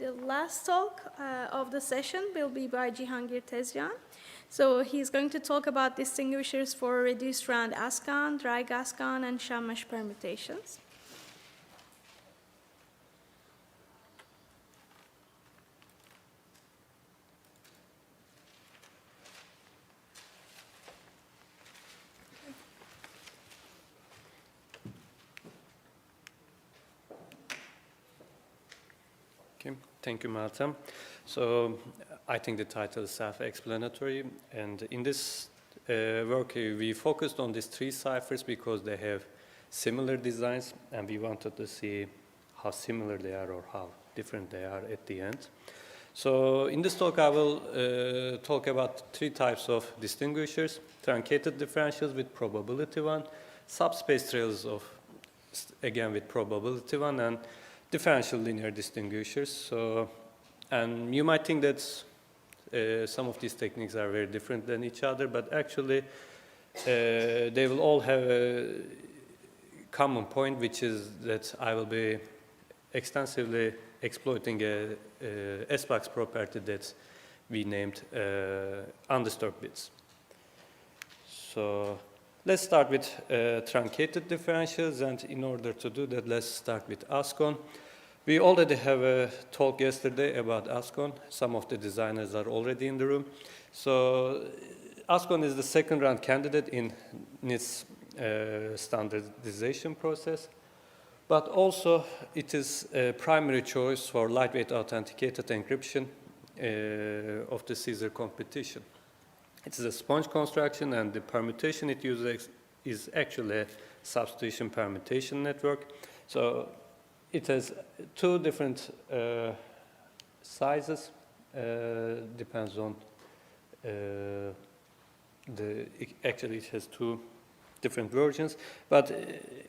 the last talk of the session will be by Cihangir Tezcan. So he's going to talk about distinguishers for reduced round ASCON, DryGASCON, and SHAMASH permutations. Okay, thank you, Marta. So I think the title is self-explanatory, and in this work we focused on these three ciphers because they have similar designs, and we wanted to see how similar they are or how different they are at the end. So in this talk I will talk about three types of distinguishers: truncated differentials with probability 1, subspace trails again with probability 1, and differential linear distinguishers. So, and you might think that some of these techniques are very different than each other, but actually they will all have a common point, which is that I will be extensively exploiting a Sbox property that we named undisturbed bits. So let's start with truncated differentials, and in order to do that, let's start with ASCON. We already have a talk yesterday about ASCON. Some of the designers are already in the room. So ASCON is the second round candidate in NIST standardization process, but also it is a primary choice for lightweight authenticated encryption of the Caesar competition. It is a sponge construction, and the permutation it uses is actually a substitution permutation network. So it has two different sizes, depends on actually it has two different versions, but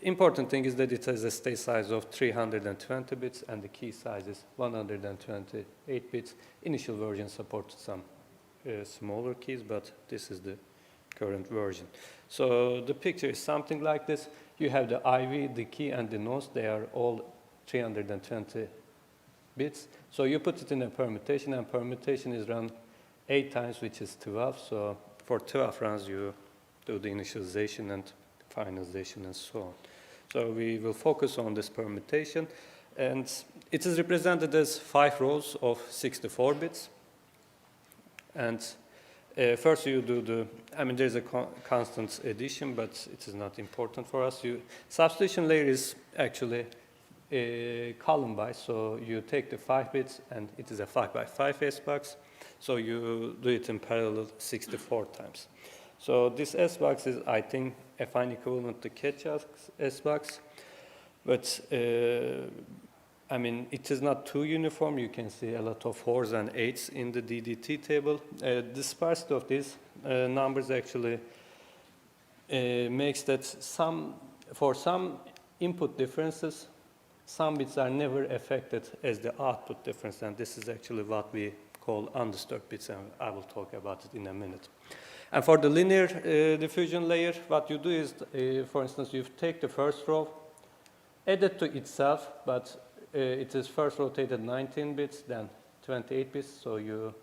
important thing is that it has a state size of 320 bits and the key size is 128 bits. Initial version supports some smaller keys, but this is the current version. So the picture is something like this. You have the IV, the key, and the nose. They are all 320 bits. So you put it in a permutation, and permutation is run 8 times, which is 12. So for 12 runs, you do the initialization and finalization and so on. So we will focus on this permutation, and it is represented as 5 rows of 64 bits. And first you do there's a constant addition, but it is not important for us. Substitution layer is actually column-wise, so you take the 5 bits, and it is a 5 by 5 Sbox, so you do it in parallel 64 times. So this Sbox is, I think, a fine equivalent to Ketch's Sbox, but I mean, it is not too uniform. You can see a lot of 4s and 8s in the DDT table. The sparsity of these numbers actually makes that for some input differences, some bits are never affected as the output difference, and this is actually what we call undisturbed bits, and I will talk about it in a minute. And for the linear diffusion layer, what you do is, for instance, you take the first row, add it to itself, but it is first rotated 19 bits, then 28 bits, so you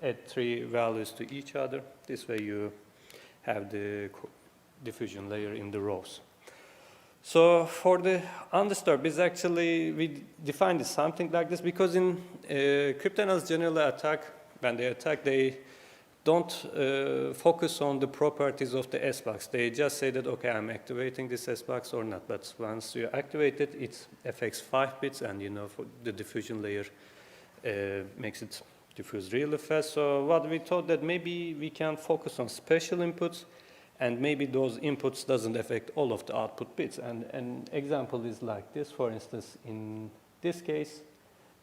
add 3 values to each other. This way you have the diffusion layer in the rows. So for the undisturbed bits, actually we defined something like this because in cryptanalysts generally when they attack, they don't focus on the properties of the Sbox. They just say that, okay, I'm activating this Sbox or not. But once you activate it, it affects 5 bits, and for the diffusion layer makes it diffuse really fast. So what we thought that maybe we can focus on special inputs, and maybe those inputs doesn't affect all of the output bits. And an example is like this. For instance, in this case,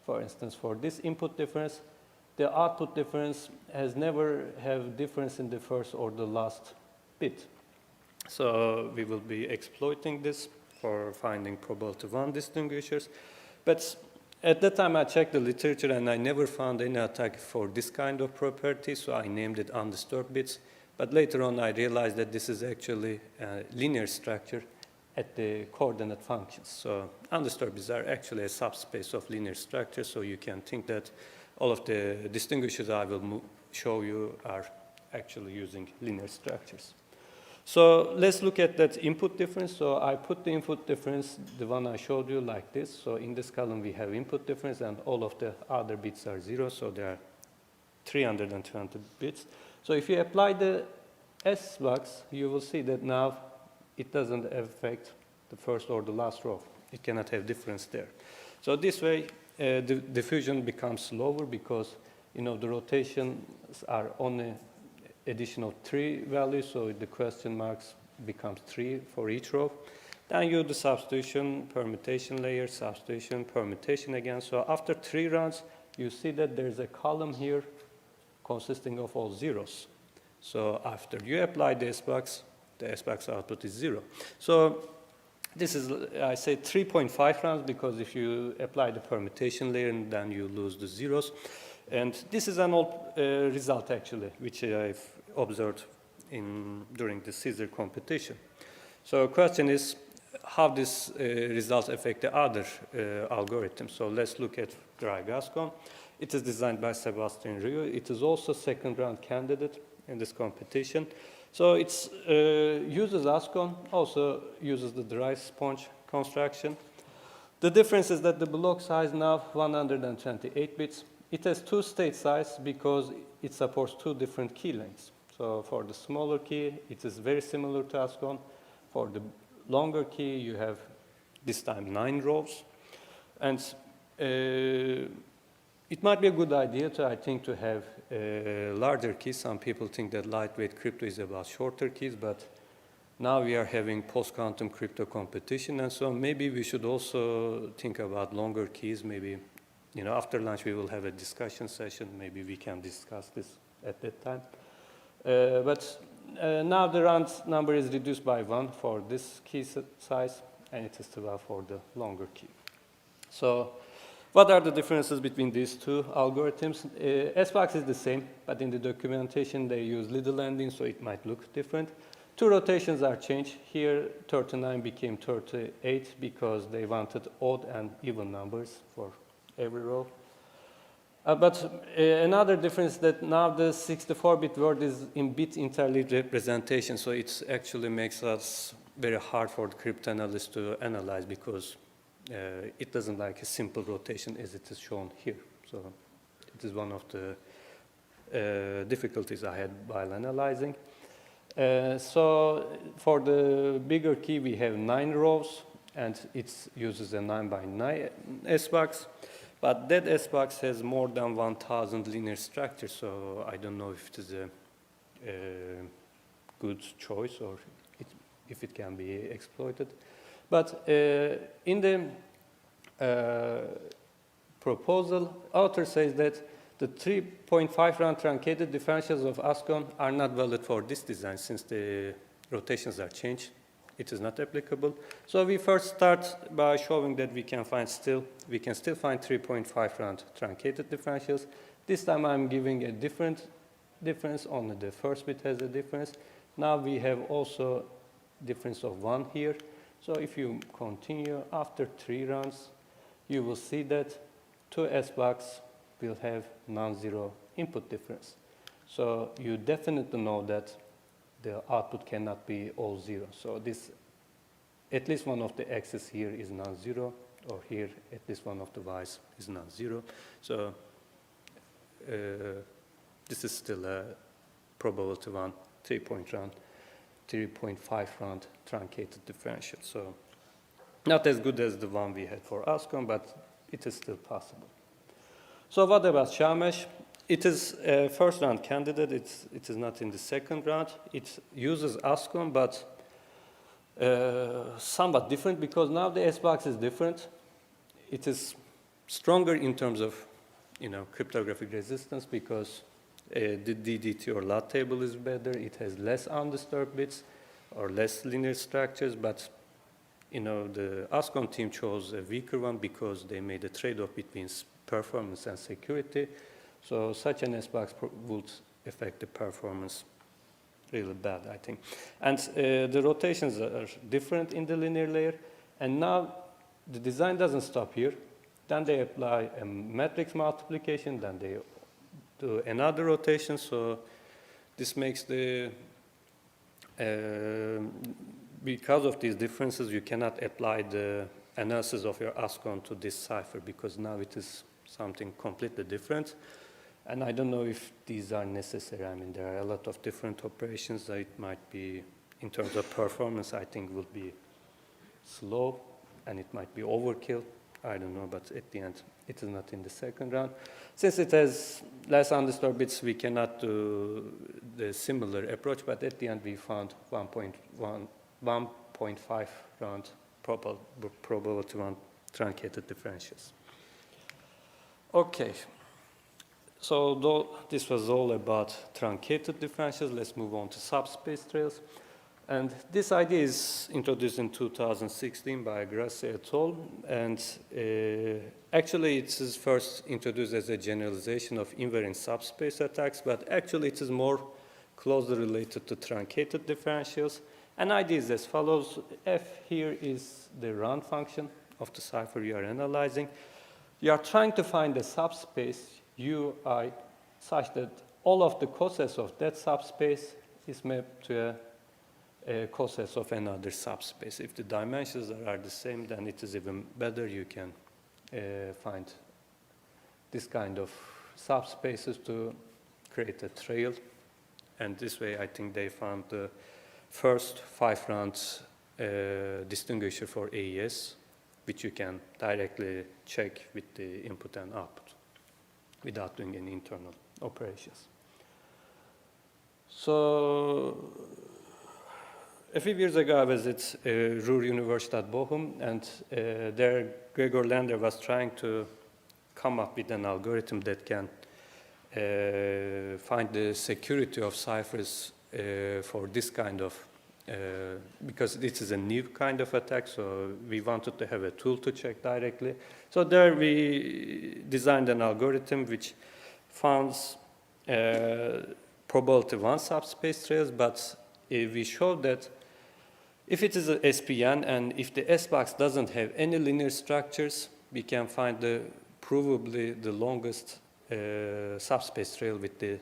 for instance, for this input difference, the output difference has never have difference in the first or the last bit. So we will be exploiting this for finding probability 1 distinguishers. But at that time I checked the literature and I never found any attack for this kind of property, so I named it undisturbed bits. But later on I realized that this is actually a linear structure at the coordinate functions. So undisturbed bits are actually a subspace of linear structure, so you can think that all of the distinguishers I will show you are actually using linear structures. So let's look at that input difference. So I put the input difference, the one I showed you, like this. So in this column we have input difference, and all of the other bits are 0, so there are 320 bits. So if you apply the Sbox, you will see that now it doesn't affect the first or the last row. It cannot have difference there. So this way, the diffusion becomes slower because, the rotations are only additional 3 values, so the question marks becomes 3 for each row. Then you do the substitution, permutation layer, substitution, permutation again. So after 3 runs, you see that there's a column here consisting of all zeros. So after you apply the Sbox output is 0. So this is, I say 3.5 rounds because if you apply the permutation layer, then you lose the zeros. And this is an old result actually, which I've observed during the scissor competition. So the question is how these results affect the other algorithms. So let's look at DryGASCON. It is designed by Sebastian Rio. It is also second round candidate in this competition. So it uses ASCON, also uses the dry sponge construction. The difference is that the block size now 128 bits. It has 2 state size because it supports 2 different key lengths. So for the smaller key, it is very similar to ASCON. For the longer key, you have this time 9 rows. And it might be a good idea to have larger keys. Some people think that lightweight crypto is about shorter keys, but now we are having post-quantum crypto competition, and so maybe we should also think about longer keys. Maybe, after lunch we will have a discussion session. Maybe we can discuss this at that time. But now the round number is reduced by 1 for this key size, and it is 12 for the longer key. So what are the differences between these 2 algorithms? Sbox is the same, but in the documentation they use little ending, so it might look different. 2 rotations are changed. Here 39 became 38 because they wanted odd and even numbers for every row. But another difference that now the 64-bit word is in bit interleaved representation, so it actually makes us very hard for the cryptanalyst to analyze because it doesn't like a simple rotation as it is shown here. So it is one of the difficulties I had while analyzing. So for the bigger key, we have 9 rows, and it uses a 9 by 9 Sbox. But that Sbox has more than 1,000 linear structures, so I don't know if it is a good choice or if it can be exploited. But in the proposal, author says that the 3.5 round truncated differentials of ASCON are not valid for this design since the rotations are changed. It is not applicable. So we first start by showing that we can still find 3.5 round truncated differentials. This time I'm giving a different difference, only the first bit has a difference. Now we have also difference of 1 here. So if you continue after 3 runs, you will see that 2 Sbox will have non-zero input difference. So you definitely know that the output cannot be all 0. So this, at least one of the x's here is non-zero, or here at least one of the y's is non-zero. So this is still a probability 1 3.5 round truncated differential. So not as good as the one we had for ASCON, but it is still possible. So what about SHAMASH? It is a first round candidate. It is not in the second round. It uses ASCON, but somewhat different because now the Sbox is different. It is stronger in terms of cryptographic resistance because the DDT or LUT table is better. It has less undisturbed bits or less linear structures, but the ASCON team chose a weaker one because they made a trade-off between performance and security. So such an Sbox would affect the performance really bad, I think. And the rotations are different in the linear layer. And now the design doesn't stop here. Then they apply a matrix multiplication. Then they do another rotation. So this makes the, because of these differences, you cannot apply the analysis of your ASCON to this cipher because now it is something completely different. And I don't know if these are necessary. I mean, there are a lot of different operations that it might be, in terms of performance, I think will be slow and it might be overkill. I don't know, but at the end, it is not in the second round. Since it has less undisturbed bits, we cannot do the similar approach, but at the end, we found 1.5 round probability round truncated differentials. Okay. So this was all about truncated differentials. Let's move on to subspace trails. And this idea is introduced in 2016 by Grassi et al. And actually, it is first introduced as a generalization of invariant subspace attacks, but actually it is more closely related to truncated differentials. And idea is as follows. F here is the round function of the cipher you are analyzing. You are trying to find a subspace UI such that all of the cosets of that subspace is mapped to a cosets of another subspace. If the dimensions are the same, then it is even better. You can find this kind of subspaces to create a trail. And this way, I think they found the first 5 rounds distinguisher for AES, which you can directly check with the input and output without doing any internal operations. So a few years ago, I was at Ruhr Universität Bochum, and there Gregor Lander was trying to come up with an algorithm that can find the security of ciphers for this kind of, because this is a new kind of attack, so we wanted to have a tool to check directly. So there we designed an algorithm which finds probability 1 subspace trails, but we showed that if it is a SPN and if the Sbox doesn't have any linear structures, we can find provably the longest subspace trail with the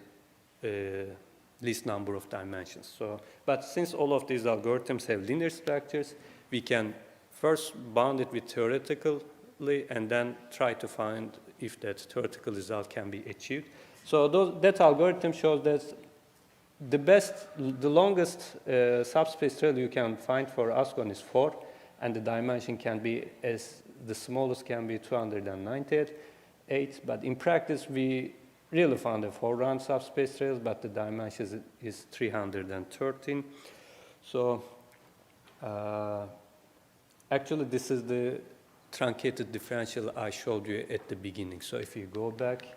least number of dimensions. So, but since all of these algorithms have linear structures, we can first bound it with theoretically and then try to find if that theoretical result can be achieved. So that algorithm shows that the longest subspace trail you can find for ASCON is 4, and the dimension can be the smallest can be 298. But in practice, we really found a 4-round subspace trails, but the dimension is 313. So actually, this is the truncated differential I showed you at the beginning. So if you go back,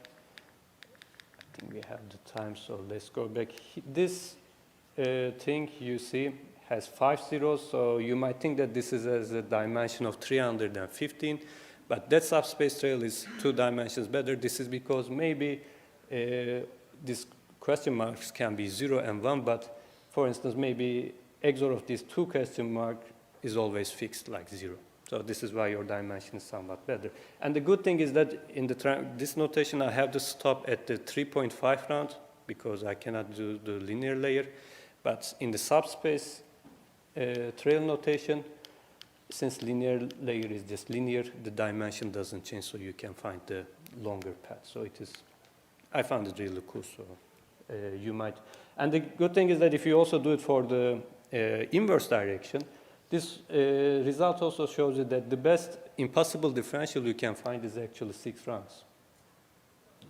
I think we have the time, so let's go back. This thing you see has 5 zeros, so you might think that this is as a dimension of 315, but that subspace trail is 2 dimensions better. This is because maybe these question marks can be 0 and 1, but for instance, maybe XOR of these 2 question marks is always fixed like 0. So this is why your dimension is somewhat better. And the good thing is that in this notation, I have to stop at the 3.5 round because I cannot do the linear layer. But in the subspace trail notation, since linear layer is just linear, the dimension doesn't change, so you can find the longer path. So it is, I found it really cool. So you might, and the good thing is that if you also do it for the inverse direction, this result also shows you that the best impossible differential you can find is actually 6 rounds.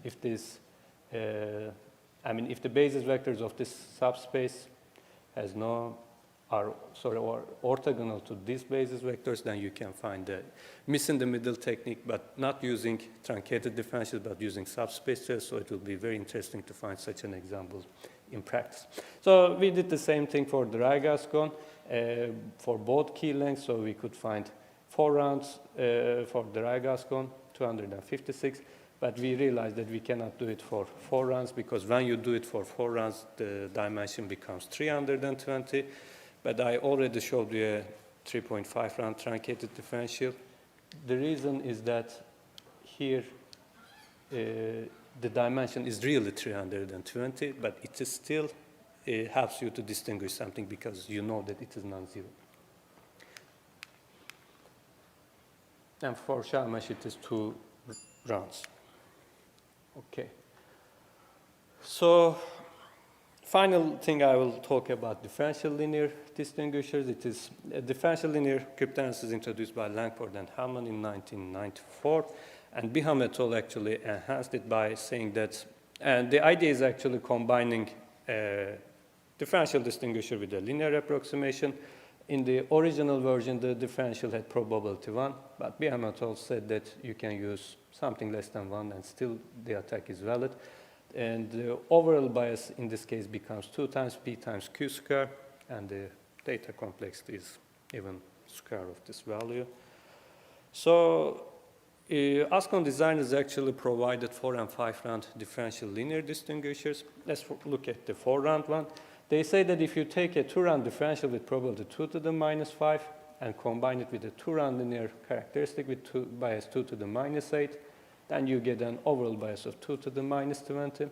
If this, if the basis vectors of this subspace has are orthogonal to these basis vectors, then you can find the miss in the middle technique, but not using truncated differentials, but using subspace trails. So it will be very interesting to find such an example in practice. So we did the same thing for DryGASCON for both key lengths. So we could find 4 rounds for DryGASCON, 256. But we realized that we cannot do it for 4 runs, because when you do it for 4 runs, the dimension becomes 320. But I already showed you a 3.5 run truncated differential. The reason is that here the dimension is really 320, but it is still helps you to distinguish something because you know that it is non-zero. And for SHAMASH, it is 2 rounds. Okay. So, final thing I will talk about differential linear distinguishers. It is a differential linear cryptanalysis introduced by Langford and Hellman in 1994. And Biham et al. Actually enhanced it by saying that, and the idea is actually combining a differential distinguisher with a linear approximation. In the original version, the differential had probability 1, but Biham et al. Said that you can use something less than 1 and still the attack is valid. And the overall bias in this case becomes 2 times p times q square, and the data complexity is even square of this value. So ASCON designers actually provided 4 and 5 round differential linear distinguishers. Let's look at the 4 round one. They say that if you take a 2 round differential with probability 2 to the minus 5 and combine it with a 2 round linear characteristic with bias 2 to the minus 8, then you get an overall bias of 2 to the minus 20.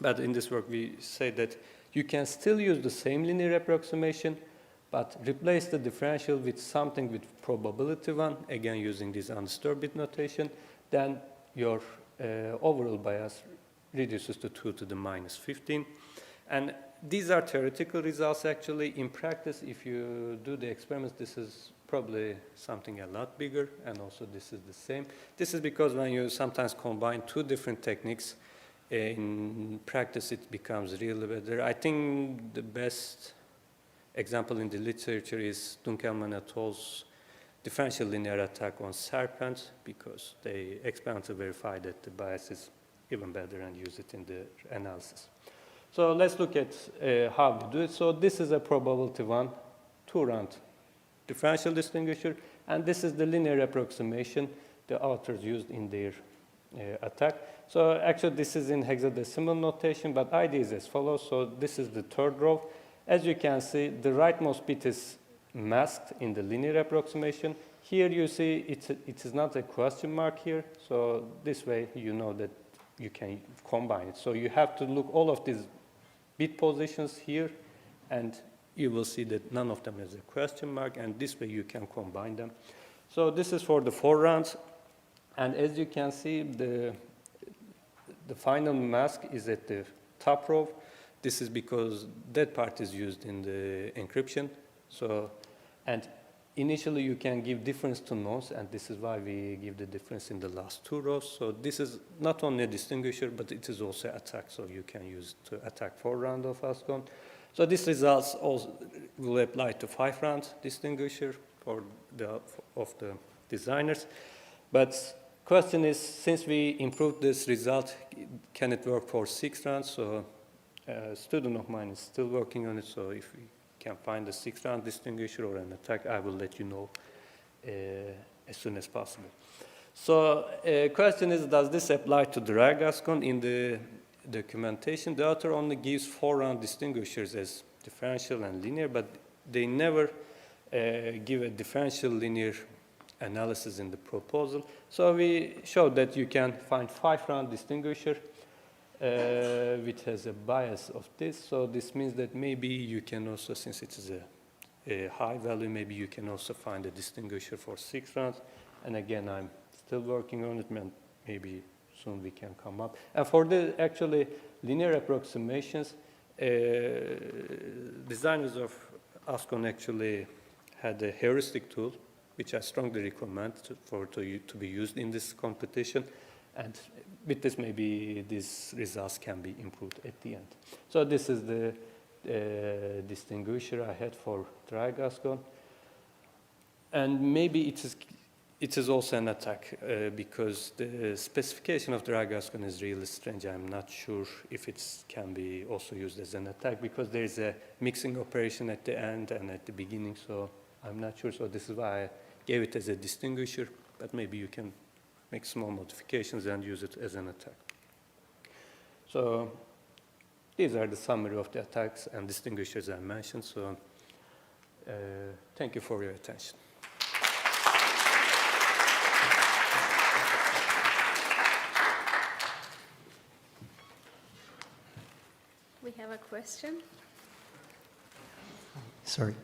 But in this work, we say that you can still use the same linear approximation, but replace the differential with something with probability 1, again using this undisturbed bit notation, then your overall bias reduces to 2 to the minus 15. And these are theoretical results actually. In practice, if you do the experiments, this is probably something a lot bigger, and also this is the same. This is because when you sometimes combine 2 different techniques, in practice it becomes really better. I think the best example in the literature is Dunkelman et al.'s differential linear attack on serpents, because they experimentally verify that the bias is even better and use it in the analysis. So let's look at how we do it. So this is a probability 1, 2 round differential distinguisher, and this is the linear approximation the authors used in their attack. So actually this is in hexadecimal notation, but idea is as follows. So this is the 3rd row. As you can see, the rightmost bit is masked in the linear approximation. Here you see it is not a question mark here, so this way you know that you can combine it. So you have to look all of these bit positions here, and you will see that none of them has a question mark, and this way you can combine them. So this is for the 4 rounds, and as you can see, the final mask is at the top row. This is because that part is used in the encryption. So, and initially you can give difference to nonce, and this is why we give the difference in the last 2 rows. So this is not only a distinguisher, but it is also attack. So you can use it to attack 4 round of ASCON. So these results also will apply to 5 round distinguisher of the designers. But question is, since we improved this result, can it work for 6 rounds? So a student of mine is still working on it. So if we can find a 6 round distinguisher or an attack, I will let you know as soon as possible. So question is, does this apply to DryGASCON? In the documentation, the author only gives 4 round distinguishers as differential and linear, but they never give a differential linear analysis in the proposal. So we showed that you can find 5 round distinguisher which has a bias of this. So this means that maybe you can also, since it is a high value, maybe you can also find a distinguisher for 6 rounds. And again, I'm still working on it, and maybe soon we can come up. And for the actually linear approximations, designers of ASCON actually had a heuristic tool, which I strongly recommend to be used in this competition. And with this, maybe these results can be improved at the end. So this is the distinguisher I had for DryGASCON. And maybe it is also an attack because the specification of DryGASCON is really strange. I'm not sure if it can be also used as an attack, because there is a mixing operation at the end and at the beginning, so I'm not sure. So this is why I gave it as a distinguisher, but maybe you can make small modifications and use it as an attack. So these are the summary of the attacks and distinguishers I mentioned. So thank you for your attention. We have a question. Sorry.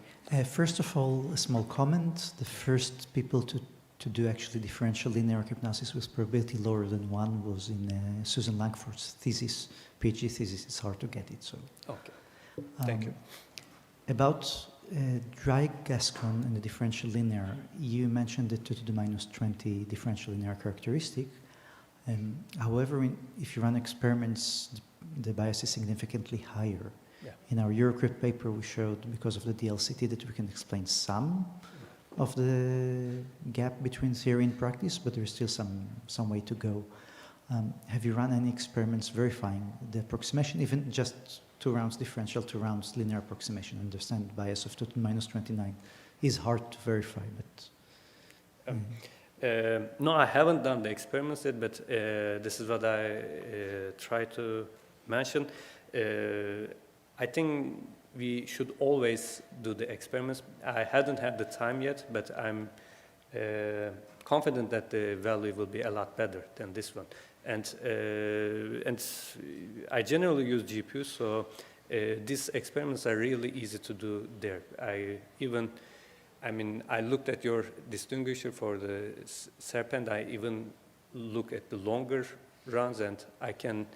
First of all, a small comment. The first people to do actually differential linear cryptanalysis with probability lower than 1 was in Susan Langford's thesis, PhD thesis. It's hard to get it. So. Okay. Thank you. About DryGASCON and the differential linear, you mentioned the 2 to the minus 20 differential linear characteristic. However, if you run experiments, the bias is significantly higher. Yeah. In our Eurocrypt paper, we showed, because of the DLCT, that we can explain some of the gap between theory and practice, but there's still some way to go. Have you run any experiments verifying the approximation, even just 2 rounds differential, 2 rounds linear approximation? I understand bias of 2 to the minus 29 is hard to verify, but... No, I haven't done the experiments yet, but this is what I try to mention. I think we should always do the experiments. I hadn't had the time yet, but I'm confident that the value will be a lot better than this one. And I generally use GPUs, so these experiments are really easy to do there. I looked at your distinguisher for the serpent. I even look at the longer runs, and I can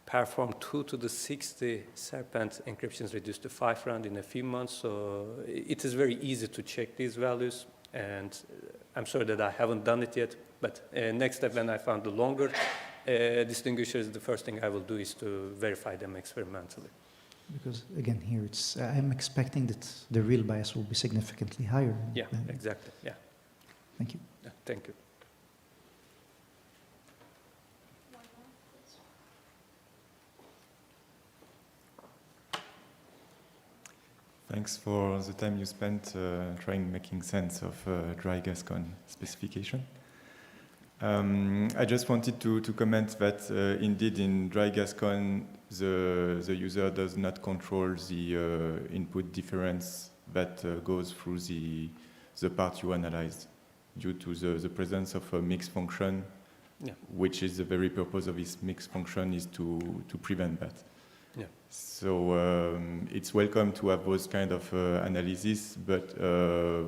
perform 2 to the 60 serpent encryptions reduced to 5 rounds in a few months. So it is very easy to check these values, and I'm sorry that I haven't done it yet. But next step, when I found the longer distinguishers, the first thing I will do is to verify them experimentally. Because again, here I'm expecting that the real bias will be significantly higher. Yeah, exactly. Yeah. Thank you. Yeah, thank you. Thanks for the time you spent making sense of DryGASCON specification. I just wanted to comment that indeed in DryGASCON the user does not control the input difference that goes through the part you analyzed due to the presence of a mixed function, yeah, which is the very purpose of this mixed function is to prevent that. Yeah. So it's welcome to have those kind of analysis, but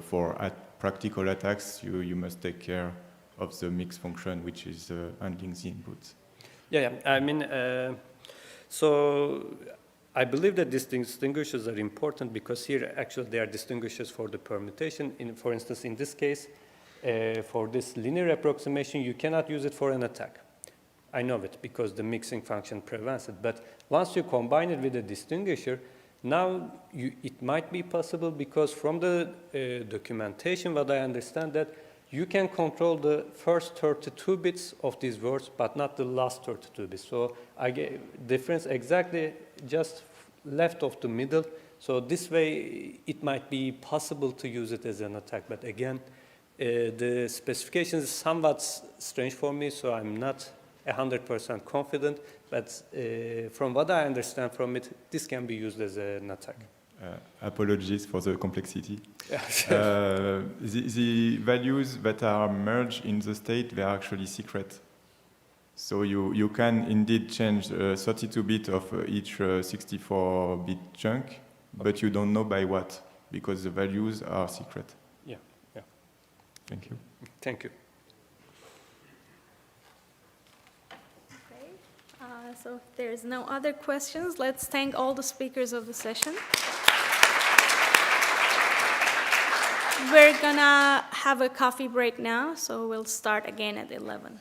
for practical attacks you must take care of the mixed function, which is handling the inputs. Yeah, I mean, so I believe that these distinguishers are important because here actually they are distinguishers for the permutation. For instance, in this case, for this linear approximation, you cannot use it for an attack. I know it because the mixing function prevents it. But once you combine it with a distinguisher, now it might be possible because from the documentation, what I understand that you can control the first 32 bits of these words, but not the last 32 bits. So I get difference exactly just left of the middle. So this way, it might be possible to use it as an attack. But again, the specification is somewhat strange for me, so I'm not 100% confident. But from what I understand from it, this can be used as an attack. Apologies for the complexity. The values that are merged in the state, they are actually secret. So you can indeed change 32 bit of each 64-bit chunk, okay, but you don't know by what, because the values are secret. Yeah, yeah. Thank you. Thank you. Okay. So if there's no other questions, let's thank all the speakers of the session. We're gonna have a coffee break now, so we'll start again at 11.